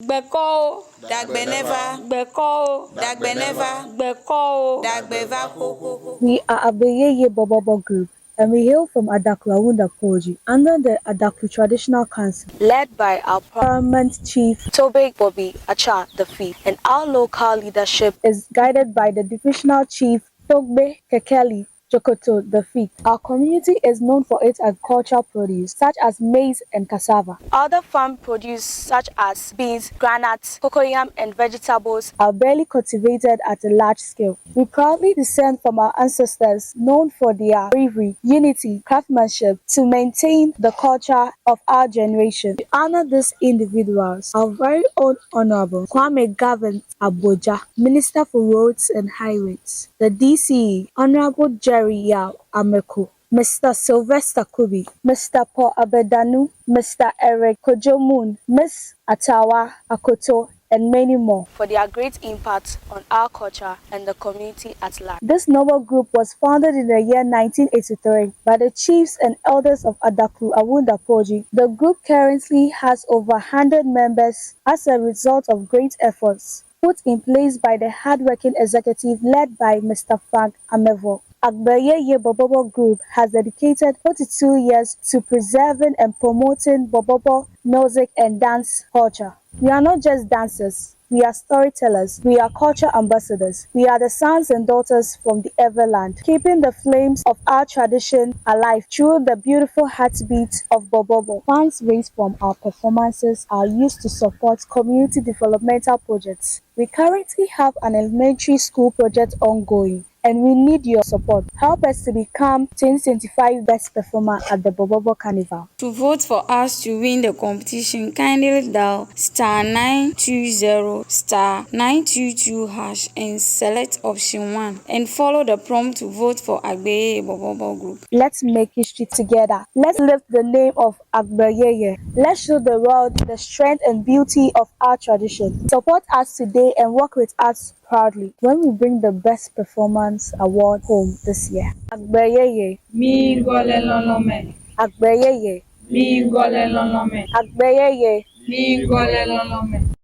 Beko, Dagbeneva, Beko, Dagbeneva, Beko, Dagbeva Koko. We are a Beyeye Borborbor group and we hail from Adaklu Awunda Poji under the Adaklu Traditional Council, led by our Paramount Chief Tobe Bobby Acha the Fifth, and our local leadership is guided by the Divisional Chief Togbe Kekeli Jokoto the Fifth. Our community is known for its agricultural produce such as maize and cassava. Other farm produce such as beans, granules, cocoyam, and vegetables are barely cultivated at a large scale. We proudly descend from our ancestors known for their bravery, unity, craftsmanship to maintain the culture of our generation. We honor these individuals. Our very own Honorable Kwame Gavin Aboja, Minister for Roads and Highways, the DCE, Honorable Jerry Yao Ameko, Mr. Sylvester Kubi, Mr. Paul Abedanu, Mr. Eric Kojomun, Ms. Atawa Akoto, and many more for their great impact on our culture and the community at large. This noble group was founded in the year 1983 by the chiefs and elders of Adaklu Awunda Poji. The group currently has over 100 members as a result of great efforts put in place by the hardworking executive led by Mr. Frank Amevo. Agbeyeye Borborbor Group has dedicated 42 years to preserving and promoting Borborbor music and dance culture. We are not just dancers, we are storytellers, we are culture ambassadors, we are the sons and daughters from the Everland, keeping the flames of our tradition alive through the beautiful heartbeat of Borborbor. Funds raised from our performances are used to support community developmental projects. We currently have an elementary school project ongoing, and we need your support. Help us to become 2025 Best Performer at the Borborbor Carnival. To vote for us to win the competition, kindly dial *920 *922# and select option 1 and follow the prompt to vote for Agbeyeye Borborbor Group. Let's make history together. Let's lift the name of Agbeyeye. Let's show the world the strength and beauty of our tradition. Support us today and work with us proudly when we bring the Best Performance Award home this year. Agbeyeye. Mi ngole lonome. Agbeyeye. Mi ngole lonome. Agbeyeye. Mi ngole lonome.